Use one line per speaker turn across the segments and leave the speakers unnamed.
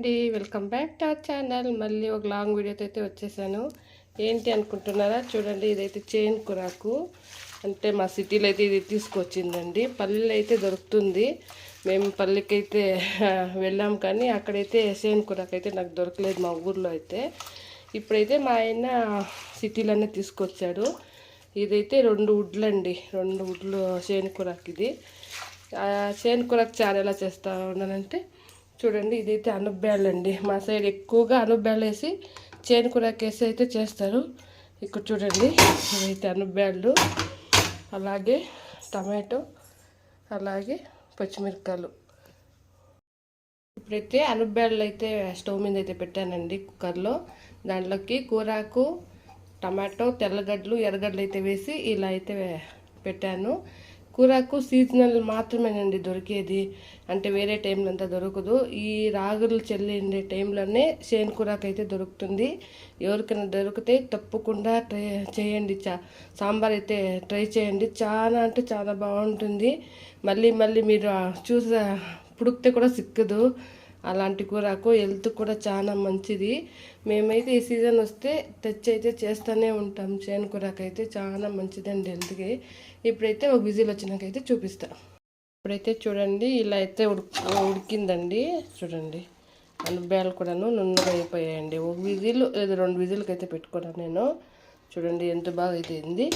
అండి welcome back to our channel. మళ్ళీ ఒక లాంగ్ వీడియోతో అయితే వచ్చేసాను. ఏంటి అనుకుంటున్నారా? చూడండి, ఇదైతే చైన్ కురాకు. అంటే మా సిటీలో అయితే ఇది తీసుకొచ్చిందండి. పల్లెలో అయితే దొరుకుతుంది. మేము పల్లెకి అయితే వెళ్ళాం, కానీ అక్కడైతే చైన్ కురాకు అయితే నాకు దొరకలేదు మా ఊర్లో అయితే. ఇప్పుడైతే మా ఆయన సిటీలోనే తీసుకొచ్చాడు. ఇదైతే 2 వుడ్లు అండి, 2 వుడ్లు చైన్ కురాకు. ఇది చైన్ కురాకు చాలా ఎలా చేస్తా ఉన్నానంటే, చూడండి, ఇదైతే అనుబ్యాళ్ళు అండి. మా సైడ్ ఎక్కువగా అనుబ్యాళ్ళు వేసి చైన్ కురాకు వేసి అయితే చేస్తారు. ఇక్కడ చూడండి, ఇదైతే అనుబ్యాళ్ళు, అలాగే టమాటో, అలాగే పచ్చిమిరపకాయలు. ఇప్పుడైతే అనుబ్యాళ్ళు అయితే స్టవ్ మీద అయితే పెట్టానండి కుక్కర్లో. దాంట్లోకి కూరాకు, టమాటో, తెల్లగడ్డలు, ఎర్రగడ్డలు అయితే వేసి ఇలా అయితే పెట్టాను. కూరాకు సీజనల్ మాత్రమేనండి దొరికేది, అంటే వేరే టైంలో అంతా దొరకదు. ఈ రాగులు చెల్లిండే టైంలోనే చైన్ కూరాకు అయితే దొరుకుతుంది. ఎవరికైనా దొరికితే తప్పకుండా ట్రై చేయండి. సాంబార్ అయితే ట్రై చేయండి. చాలా అంటే చాలా బాగుంటుంది. మళ్ళీ మళ్ళీ మీరు చూసా పుడితే కూడా సిక్కదు. అలాంటి కూరాకు హెల్త్ కూడా చాలా మంచిది. మేమైతే ఈ సీజన్ వస్తే తెచ్చి అయితే చేస్తూనే ఉంటాం. చైన్ కూరాకు అయితే చాలా మంచిదండి హెల్త్కి. ఇప్పుడైతే ఒక విజిల్ వచ్చినాకైతే చూపిస్తా. ఇప్పుడైతే చూడండి, ఇలా అయితే ఉడికిందండి. చూడండి, అనుబ్యాలు కూడాను నున్నగా అయిపోయాయండి. ఒక విజిల్ లేదా 2 విజిల్కి అయితే పెట్టుకున్నాను నేను. చూడండి ఎంత బాగా అయితే అయింది.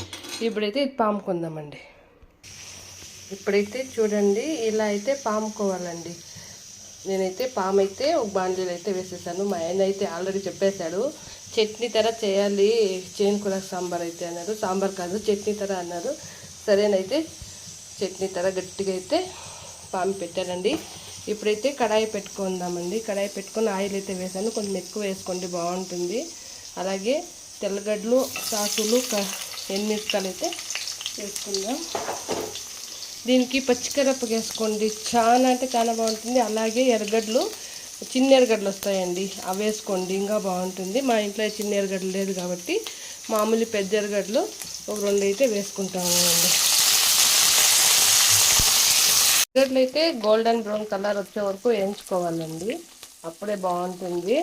ఇప్పుడైతే ఇది పాముకుందామండి. ఇప్పుడైతే చూడండి, ఇలా అయితే పాముకోవాలండి. నేనైతే పాము అయితే ఒక బాండీలో అయితే వేసేసాను. మా ఆయన అయితే ఆల్రెడీ చెప్పేశాడు, చట్నీ తర చేయాలి చైన్ కూరాకు సాంబార్ అయితే అన్నారు. సాంబార్ కాదు, చట్నీ తర అన్నారు. సరేనైతే చట్నీ తర గట్టిగా అయితే పాము పెట్టానండి. ఇప్పుడైతే కడాయి పెట్టుకుందామండి. కడాయి పెట్టుకొని ఆయిల్ అయితే వేసాను. కొంచెం ఎక్కువ వేసుకోండి, బాగుంటుంది. అలాగే తెల్లగడ్డలు, సాసులు, ఎండుమిరపకాయలు అయితే వేసుకుందాం. దీనికి పచ్చికరప్ప వేసుకోండి, చాలా అంటే చాలా బాగుంటుంది. అలాగే ఎర్రగడ్డలు, చిన్న ఎర్రగడ్డలు వస్తాయండి, అవి వేసుకోండి, ఇంకా బాగుంటుంది. మా ఇంట్లో చిన్న ఎర్రగడ్డలు లేదు కాబట్టి మామూలు పెద్ద ఎర్రగడ్డలు ఒక 2 అయితే వేసుకుంటాము అండి. ఎర్రగడ్డలు అయితే గోల్డెన్ బ్రౌన్ కలర్ వచ్చే వరకు వేయించుకోవాలండి, అప్పుడే బాగుంటుంది.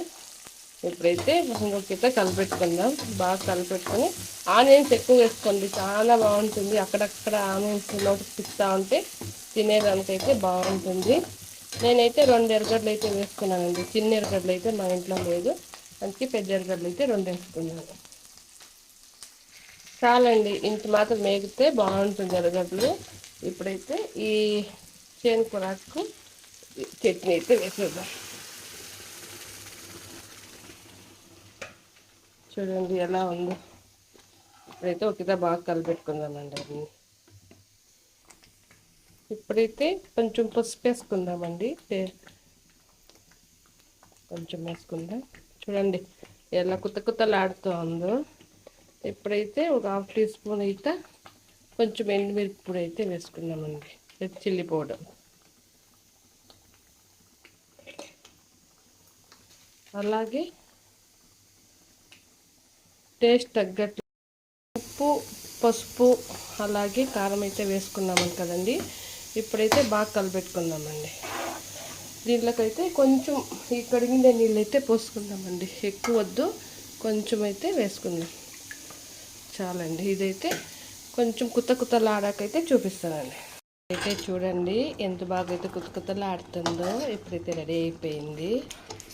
ఇప్పుడైతే ఇంకొకైతే కలిపెట్టుకుందాం. బాగా కలిపెట్టుకొని ఆనియన్స్ ఎక్కువ వేసుకోండి, చాలా బాగుంటుంది. అక్కడక్కడ ఆనియన్స్ నోటికి తిప్పుతూ ఉంటే తినేదానికైతే బాగుంటుంది. నేనైతే 2 ఎర్రగడ్డలు అయితే వేసుకున్నానండి. చిన్న ఎర్రగడ్డలు అయితే మా ఇంట్లో లేదు, అందుకే పెద్ద ఎర్రగడ్డలు అయితే 2 వేసుకున్నాను. చాలండి, ఇంత మాత్రం మేగితే బాగుంటుంది ఎర్రగడ్డలు. ఇప్పుడైతే ఈ చైన్ కూరాకు చట్నీ అయితే వేసేద్దాం. చూడండి ఎలా ఉందో. ఇప్పుడైతే ఒకటే బాగా కలిపెట్టుకుందామండి అన్నీ. ఇప్పుడైతే కొంచెం పసుపు వేసుకుందామండి, కొంచెం వేసుకుందాం. చూడండి ఎలా కుత్తలాడుతూ ఉందో. ఇప్పుడైతే ఒక 1/2 టీ స్పూన్ అయితే కొంచెం ఎండుమిరప పొడి అయితే వేసుకుందామండి, రెడ్ చిల్లీ పౌడర్. అలాగే టేస్ట్ తగ్గట్టు ఉప్పు, పసుపు, అలాగే కారం అయితే వేసుకున్నామని కదండి. ఇప్పుడైతే బాగా కలిపెట్టుకుందామండి. దీంట్లోకైతే కొంచెం ఈ కడిగిన నీళ్ళు అయితే పోసుకుందామండి, ఎక్కువ వద్దు, కొంచెం అయితే వేసుకుందాం చాలండి. ఇదైతే కొంచెం కుత్తలాడాకైతే చూపిస్తానండి. అయితే చూడండి ఎంత బాగా అయితే కుత్తలాడుతుందో. ఇప్పుడైతే రెడీ అయిపోయింది.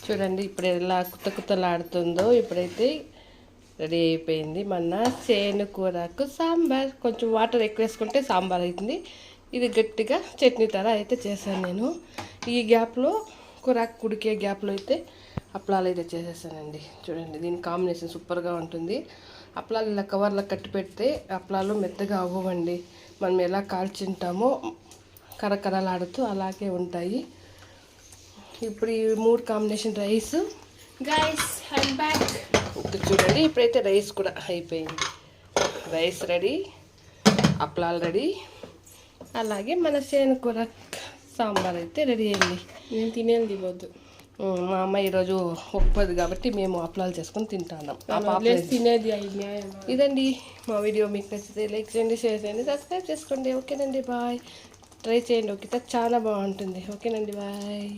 చూడండి ఇప్పుడు ఎలా కుత్తలాడుతుందో. ఇప్పుడైతే రెడీ అయిపోయింది మన చైన్ కూరాకు సాంబార్. కొంచెం వాటర్ ఎక్కువ వేసుకుంటే సాంబార్ అవుతుంది. ఇది గట్టిగా చట్నీ తర అయితే చేశాను నేను. ఈ గ్యాప్లో కూరాకు ఉడికే గ్యాప్లో అయితే అప్పలాలు అయితే చేసేసానండి. చూడండి, దీని కాంబినేషన్ సూపర్గా ఉంటుంది. అప్పలాలు ఇలా కవర్లో కట్టి పెడితే అప్పలాలు మెత్తగా అవ్వండి. మనం ఎలా కాల్చింటామో కరకరలాడుతూ అలాగే ఉంటాయి. ఇప్పుడు ఈ 3 కాంబినేషన్ రైస్ చూడండి. ఇప్పుడైతే రైస్ కూడా అయిపోయింది. రైస్ రెడీ, అప్పలాలు రెడీ, అలాగే మన చైన్ కూరాకు సాంబార్ అయితే రెడీ అయింది.
నేను తినేది ఇవ్వద్దు,
మా అమ్మ ఈరోజు ఒప్పదు కాబట్టి మేము అప్పలాలు చేసుకొని తింటాం.
తినేది
ఇదండి మా వీడియో. మీకు నచ్చితే లైక్ చేయండి, షేర్ చేయండి, సబ్స్క్రైబ్ చేసుకోండి. ఓకేనండి, బాయ్. ట్రై చేయండి, ఓకే, చాలా బాగుంటుంది. ఓకేనండి, బాయ్.